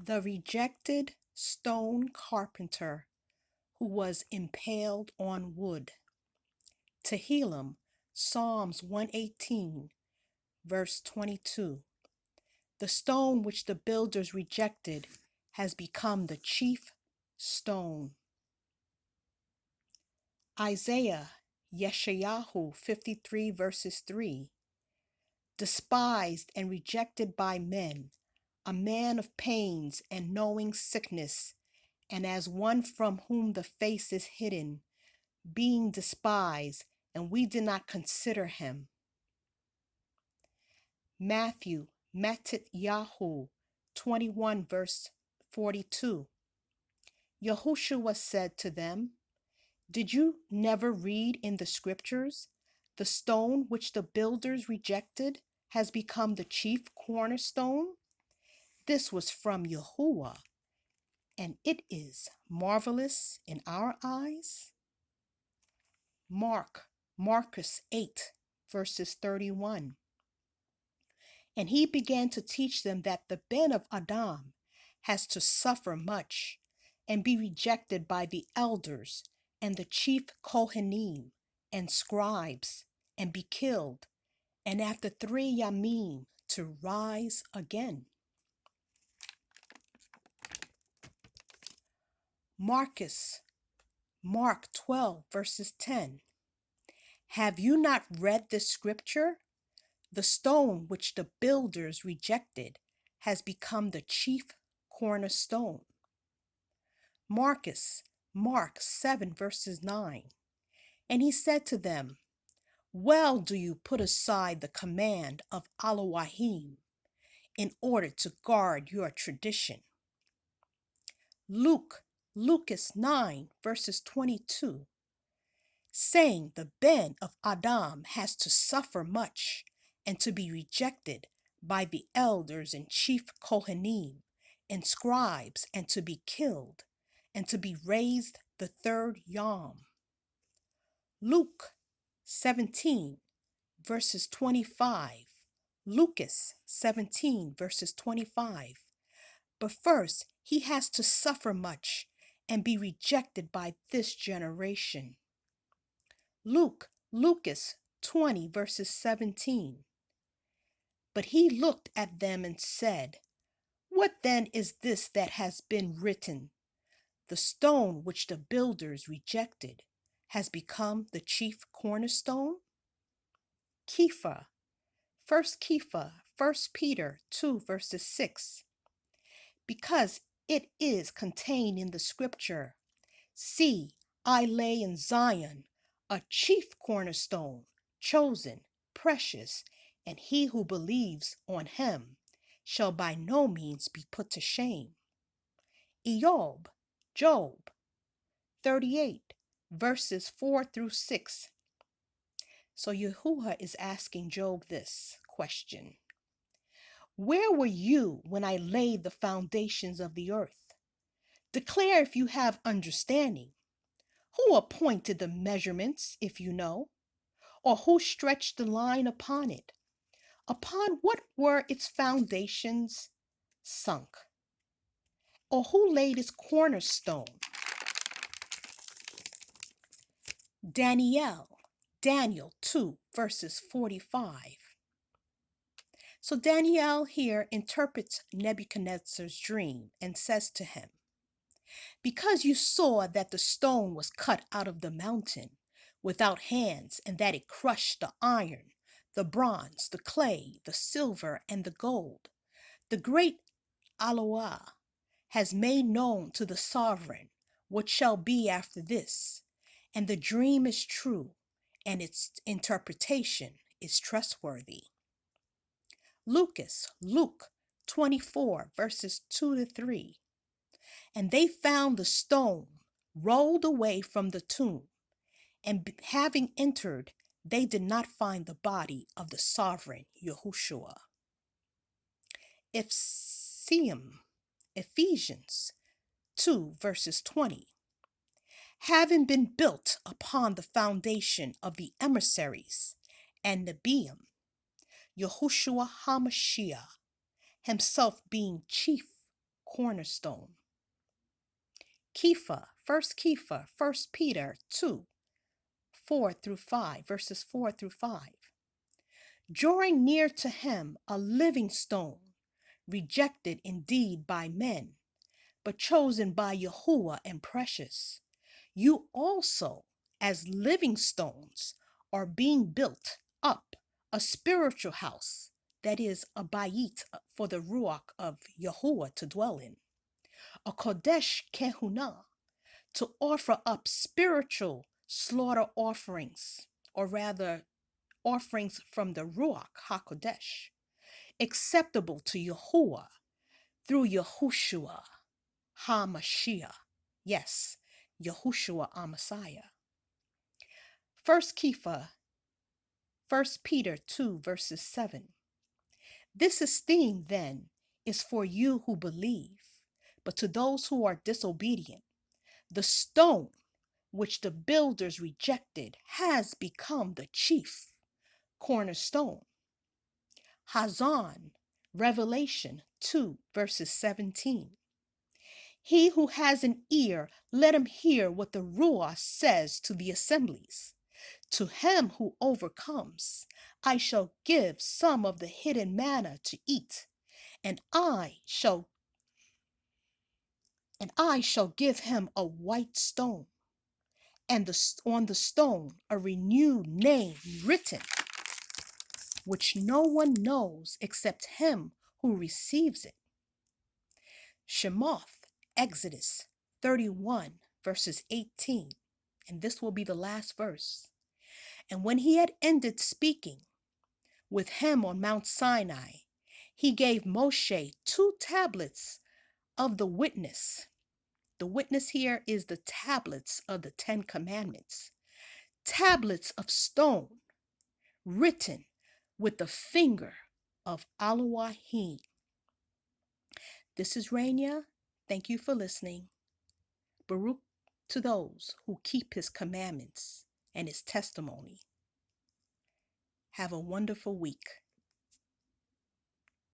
The rejected stone carpenter who was impaled on wood. Tehillim, Psalms 118, verse 22. The stone which the builders rejected has become the chief stone. Isaiah, YeshaYahu 53 verses 3. Despised and rejected by men, a man of pains and knowing sickness, and as one from whom the face is hidden, being despised, and we did not consider him. MattithYahu 21 verse 42. Yahushua said to them, Did you never read in the Scriptures, the stone which the builders rejected has become the chief cornerstone? This was from Yahuwah, and it is marvelous in our eyes. Marqos 8 verses 31. And he began to teach them that the Ben of Adam has to suffer much and be rejected by the elders and the chief kohenim and scribes and be killed, and after 3 yamim to rise again. Mark 12 verses 10. Have you not read this scripture? The stone which the builders rejected has become the chief cornerstone. Mark 7 verses 9. And he said to them, Well do you put aside the command of Elohim in order to guard your tradition. Luqas 9 verses 22. Saying the Ben of Adam has to suffer much and to be rejected by the elders and chief kohenim and scribes and to be killed and to be raised the 3rd yom. Luke 17 verses 25. Luqas 17 verses 25. But first he has to suffer much and be rejected by this generation. Luqas 20 verses 17. But he looked at them and said, What then is this that has been written? The stone which the builders rejected has become the chief cornerstone? Kepha, 1 Peter 2 verses 6. Because it is contained in the scripture, See, I lay in Zion a chief cornerstone, chosen, precious, and he who believes on him shall by no means be put to shame. Job 38 verses 4 through 6. So Yahuwah is asking Job this question. Where were you when I laid the foundations of the earth? Declare if you have understanding. Who appointed the measurements, if you know? Or who stretched the line upon it? Upon what were its foundations sunk? Or who laid its cornerstone? Daniel 2 verses 45. So Dani'El here interprets Nebuchadnezzar's dream and says to him, Because you saw that the stone was cut out of the mountain without hands, and that it crushed the iron, the bronze, the clay, the silver, and the gold, the great Elohim has made known to the sovereign what shall be after this, and the dream is true, and its interpretation is trustworthy. Luke 24 verses 2 to 3. And they found the stone rolled away from the tomb, and having entered, they did not find the body of the sovereign Yahushua. Ephesians 2 verses 20. Having been built upon the foundation of the emissaries and Nebiim, Yahushua HaMashiach, himself being chief cornerstone. Kepha, 1 Peter 2, 4 through 5, verses 4 through 5. Drawing near to him a living stone, rejected indeed by men, but chosen by Yahuwah and precious. You also, as living stones, are being built up a spiritual house, that is, a bayit for the Ruach of Yahuwah to dwell in, a kodesh kehunah, to offer up spiritual slaughter offerings, or rather, offerings from the Ruach HaKodesh, acceptable to Yahuwah through Yahushua HaMashiach. Yes, Yahushua our Messiah. 1 Peter 2, verses 7. This esteem, then, is for you who believe, but to those who are disobedient, the stone which the builders rejected has become the chief cornerstone. Hazon, Revelation 2, verses 17. He who has an ear, let him hear what the Ruach says to the assemblies. To him who overcomes, I shall give some of the hidden manna to eat, and I shall give him a white stone, and on the stone a renewed name written, which no one knows except him who receives it. Shemoth, Exodus 31, verses 18, and this will be the last verse. And when he had ended speaking with him on Mount Sinai, he gave Mosheh 2 tablets of the witness. The witness here is the tablets of the 10 Commandments. Tablets of stone, written with the finger of Elohim. This is Rania. Thank you for listening. Baruch to those who keep his commandments and his testimony. Have a wonderful week.